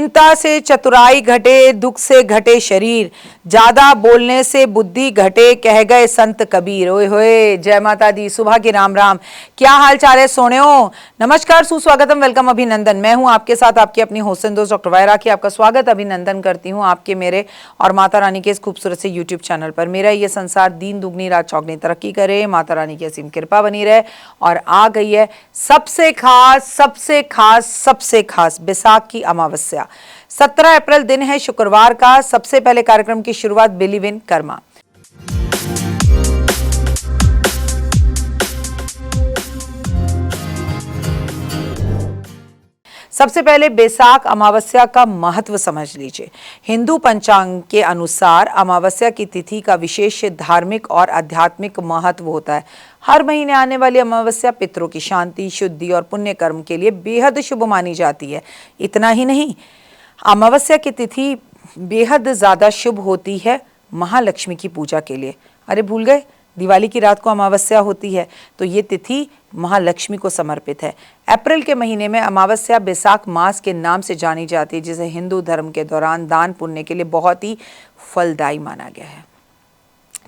चिंता से चतुराई घटे, दुख से घटे शरीर, ज्यादा बोलने से बुद्धि घटे, कह गए संत कबीर। ओए होए, जय माता दी, सुबह की राम राम। क्या हाल चाल है सोनियो? नमस्कार, सुस्वागतम, वेलकम, अभिनंदन। मैं हूं आपके साथ आपकी अपनी होस्टिंग दोस्त डॉक्टर वायरा की। आपका स्वागत अभिनंदन करती हूं आपके, मेरे और माता रानी के इस खूबसूरत से यूट्यूब चैनल पर। मेरा ये संसार दिन दुगनी रात चौगनी तरक्की करे, माता रानी की असीम कृपा बनी रहे। और आ गई है सबसे खास सबसे खास सबसे खास बैसाख की अमावस्या। 17 अप्रैल दिन है, शुक्रवार का। सबसे पहले कार्यक्रम की शुरुआत बिलीव इन कर्मा। सबसे पहले बैसाख अमावस्या का महत्व समझ लीजिए। हिंदू पंचांग के अनुसार अमावस्या की तिथि का विशेष धार्मिक और आध्यात्मिक महत्व होता है। हर महीने आने वाली अमावस्या पितरों की शांति, शुद्धि और पुण्य कर्म के लिए बेहद शुभ मानी जाती है। इतना ही नहीं, अमावस्या की तिथि बेहद ज़्यादा शुभ होती है महालक्ष्मी की पूजा के लिए। अरे भूल गए, दिवाली की रात को अमावस्या होती है, तो ये तिथि महालक्ष्मी को समर्पित है। अप्रैल के महीने में अमावस्या बैसाख मास के नाम से जानी जाती है, जिसे हिंदू धर्म के दौरान दान पुण्य के लिए बहुत ही फलदायी माना गया है,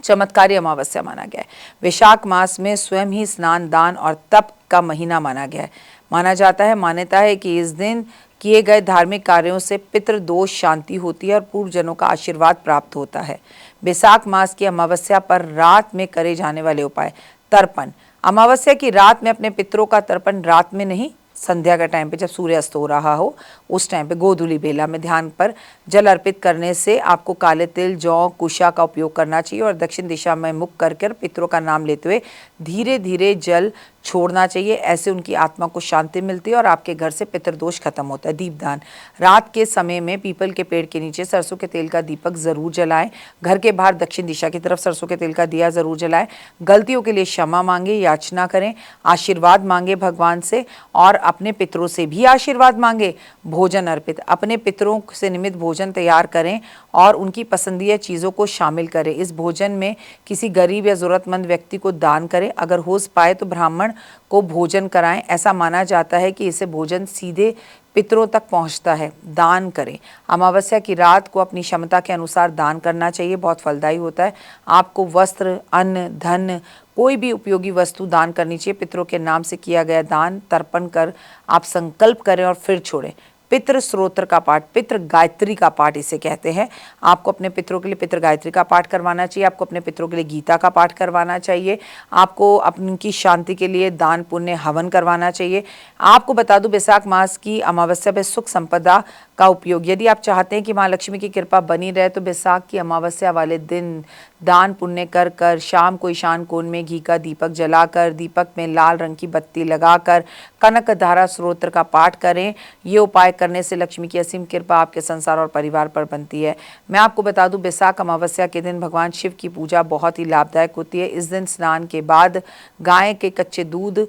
चमत्कारी अमावस्या माना गया है। वैशाख मास में स्वयं ही स्नान, दान और तप का महीना माना गया है। माना जाता है, मान्यता है कि इस दिन किए गए धार्मिक कार्यों से पितृदोष शांति होती है और पूर्वजनों का आशीर्वाद प्राप्त होता है। बैसाख मास की अमावस्या पर रात में करे जाने वाले उपाय। तर्पण। अमावस्या की रात में अपने पितरों का तर्पण, रात में नहीं, संध्या का टाइम पे जब सूर्य अस्त हो रहा हो उस टाइम पे गोधूली बेला में ध्यान पर जल अर्पित करने से आपको काले तिल, जौ, कुशा का उपयोग करना चाहिए और दक्षिण दिशा में मुख कर पितरों का नाम लेते हुए धीरे धीरे जल छोड़ना चाहिए। ऐसे उनकी आत्मा को शांति मिलती है और आपके घर से पितृदोष खत्म होता है। दीपदान। रात के समय में पीपल के पेड़ के नीचे सरसों के तेल का दीपक जरूर जलाएं। घर के बाहर दक्षिण दिशा की तरफ सरसों के तेल का दिया जरूर जलाएं। गलतियों के लिए क्षमा मांगे, याचना करें, आशीर्वाद मांगे भगवान से और अपने पितरों से भी आशीर्वाद मांगे। भोजन अर्पित। अपने पितरों से निमित्त भोजन तैयार करें और उनकी पसंदीदा चीज़ों को शामिल करें। इस भोजन में किसी गरीब या ज़रूरतमंद व्यक्ति को दान करें। अगर हो पाए तो ब्राह्मण को भोजन कराएं। ऐसा माना जाता है कि इससे भोजन सीधे पितरों तक पहुंचता है। दान करें। अमावस्या की रात को अपनी क्षमता के अनुसार दान करना चाहिए, बहुत फलदायी होता है। आपको वस्त्र, अन्न, धन, कोई भी उपयोगी वस्तु दान करनी चाहिए। पितरों के नाम से किया गया दान तर्पण कर आप संकल्प करें और फिर छोड़ें। पितृ स्त्रोत्र का पाठ, पितृ गायत्री का पाठ इसे कहते हैं। आपको अपने पितरों के लिए पितृ गायत्री का पाठ करवाना चाहिए। आपको अपने पितरों के लिए गीता का पाठ करवाना चाहिए। आपको अपनी शांति के लिए दान पुण्य हवन करवाना चाहिए। आपको बता दूं, बैसाख मास की अमावस्या पर सुख संपदा का उपयोग, यदि आप चाहते हैं कि माँ लक्ष्मी की कृपा बनी रहे तो बैसाख की अमावस्या वाले दिन दान पुण्य कर कर शाम को ईशान कोण में घी का दीपक जलाकर, दीपक में लाल रंग की बत्ती लगाकर कनक धारा स्त्रोत्र का पाठ करें। ये उपाय करने से लक्ष्मी की असीम कृपा आपके संसार और परिवार पर बनती है। मैं आपको बता दूं, बैसाख अमावस्या के दिन भगवान शिव की पूजा बहुत ही लाभदायक होती है। इस दिन स्नान के बाद गाय के कच्चे दूध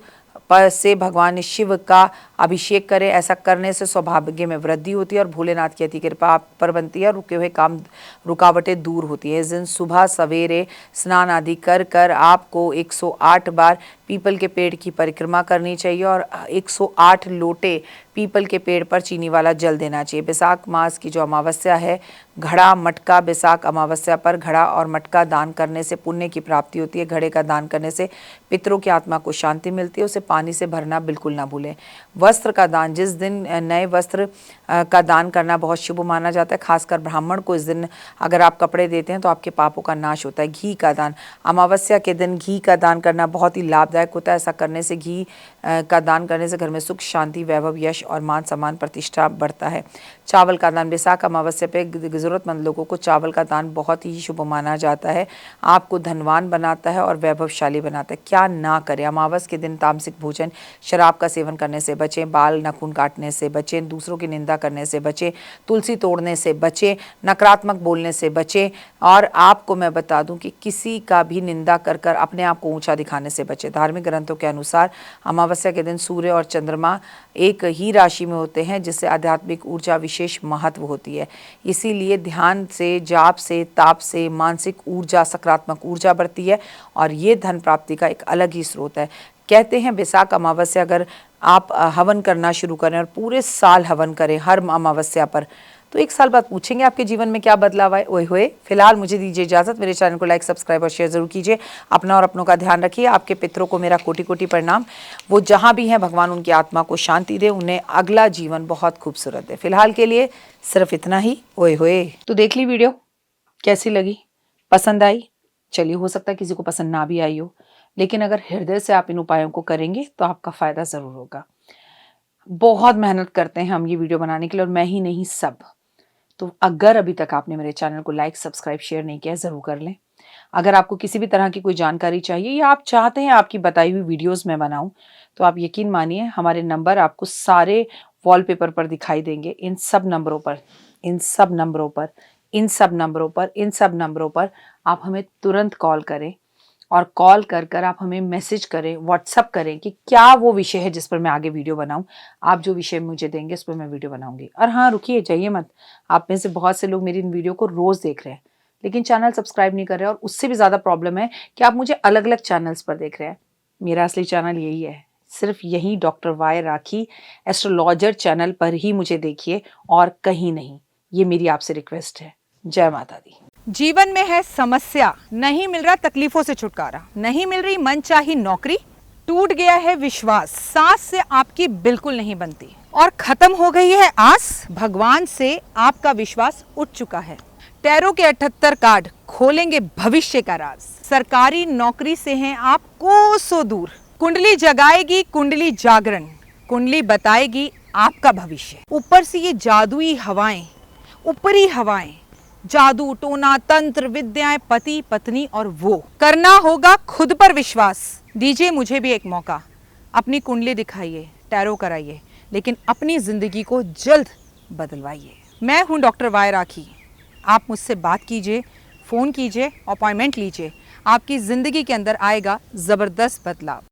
पर से भगवान शिव का अभिषेक करें। ऐसा करने से सौभाग्य में वृद्धि होती है और भोलेनाथ की अति कृपा आप पर बनती है और रुके हुए काम रुकावटें दूर होती है। इस दिन सुबह सवेरे स्नान आदि कर कर आपको 108 बार पीपल के पेड़ की परिक्रमा करनी चाहिए और 108 लोटे पीपल के पेड़ पर चीनी वाला जल देना चाहिए। बैसाख मास की जो अमावस्या है, घड़ा मटका, बैसाख अमावस्या पर घड़ा और मटका दान करने से पुण्य की प्राप्ति होती है। घड़े का दान करने से पितरों की आत्मा को शांति मिलती है। उसे पानी से भरना बिल्कुल ना भूलें। वस्त्र का दान, जिस दिन नए वस्त्र का दान करना बहुत शुभ माना जाता है, खासकर ब्राह्मण को इस दिन अगर आप कपड़े देते हैं तो आपके पापों का नाश होता है। घी का दान, अमावस्या के दिन घी का दान करना बहुत ही लाभदायक होता है। ऐसा करने से, घी का दान करने से घर में सुख, शांति, वैभव, यश और मान सम्मान प्रतिष्ठा बढ़ता है। चावल का दान, बैसाख अमावस्या पे ज़रूरतमंद लोगों को चावल का दान बहुत ही शुभ माना जाता है। आपको धनवान बनाता है और वैभवशाली बनाता है। क्या ना करें? अमावस के दिन तामसिक भोजन, शराब का सेवन करने से बचें, बाल नाखून काटने से बचें, दूसरों की निंदा करने से बचें, तुलसी तोड़ने से बचें, नकारात्मक बोलने से बचें और आपको मैं बता दूं कि किसी का भी निंदा कर कर अपने आप को ऊंचा दिखाने से बचें। धार्मिक ग्रंथों के अनुसार अमावस्या के दिन सूर्य और चंद्रमा एक ही राशि में होते हैं, जिससे आध्यात्मिक ऊर्जा विशेष महत्व होती है। इसीलिए ध्यान से, जाप से, ताप से मानसिक ऊर्जा, सकारात्मक ऊर्जा बढ़ती है और ये धन प्राप्ति का एक अलग ही स्रोत है। कहते हैं बैसाख अमावस्या अगर आप हवन करना शुरू करें और पूरे साल हवन करें हर अमावस्या पर, तो 1 साल बाद पूछेंगे आपके जीवन में क्या बदलाव आए। ओए होए, फिलहाल मुझे दीजिए इजाज़त। मेरे चैनल को लाइक, सब्सक्राइब और शेयर जरूर कीजिए। अपना और अपनों का ध्यान रखिए। आपके पितरों को मेरा कोटि कोटि प्रणाम। वो जहाँ भी हैं, भगवान उनकी आत्मा को शांति दे, उन्हें अगला जीवन बहुत खूबसूरत दे। फिलहाल के लिए सिर्फ इतना ही। ओए होए। तो देख ली वीडियो, कैसी लगी, पसंद आई? चलिए, हो सकता है किसी को पसंद ना भी आई हो, लेकिन अगर हृदय से आप इन उपायों को करेंगे तो आपका फायदा जरूर होगा। बहुत मेहनत करते हैं हम ये वीडियो बनाने के लिए, और मैं ही नहीं, सब। तो अगर अभी तक आपने मेरे चैनल को लाइक, सब्सक्राइब, शेयर नहीं किया, जरूर कर लें। अगर आपको किसी भी तरह की कोई जानकारी चाहिए या आप चाहते हैं आपकी बताई हुई वीडियोस मैं बनाऊं, तो आप यकीन मानिए हमारे नंबर आपको सारे वॉलपेपर पर दिखाई देंगे। इन सब नंबरों पर, इन सब नंबरों पर, इन सब नंबरों पर, इन सब नंबरों पर आप हमें तुरंत कॉल करें, और कॉल कर कर आप हमें मैसेज करें, व्हाट्सअप करें कि क्या वो विषय है जिस पर मैं आगे वीडियो बनाऊं। आप जो विषय मुझे देंगे उस पर मैं वीडियो बनाऊंगी। और हाँ, रुकिए, जाइए मत। आप में से बहुत से लोग मेरी इन वीडियो को रोज़ देख रहे हैं, लेकिन चैनल सब्सक्राइब नहीं कर रहे हैं, और उससे भी ज़्यादा प्रॉब्लम है कि आप मुझे अलग अलग चैनल्स पर देख रहे हैं। मेरा असली चैनल यही है, सिर्फ यही डॉक्टर वाई राखी एस्ट्रोलॉजर चैनल पर ही मुझे देखिए, और कहीं नहीं। ये मेरी आपसे रिक्वेस्ट है। जय माता दी। जीवन में है समस्या, नहीं मिल रहा तकलीफों से छुटकारा, नहीं मिल रही मनचाही नौकरी, टूट गया है विश्वास, सांस से आपकी बिल्कुल नहीं बनती, और खत्म हो गई है आस, भगवान से आपका विश्वास उठ चुका है। टैरो के 78 कार्ड खोलेंगे भविष्य का राज। सरकारी नौकरी से हैं आप कोसों दूर, कुंडली जगाएगी कुंडली जागरण, कुंडली बताएगी आपका भविष्य। ऊपर से ये जादुई हवाएं, ऊपरी हवाएं, जादू टोना तंत्र विद्याएं, पति पत्नी, और वो करना होगा खुद पर विश्वास। दीजिए मुझे भी एक मौका, अपनी कुंडली दिखाइए, टैरो कराइए, लेकिन अपनी जिंदगी को जल्द बदलवाइए। मैं हूं डॉक्टर वाई राखी। आप मुझसे बात कीजिए, फ़ोन कीजिए, अपॉइंटमेंट लीजिए। आपकी ज़िंदगी के अंदर आएगा ज़बरदस्त बदलाव।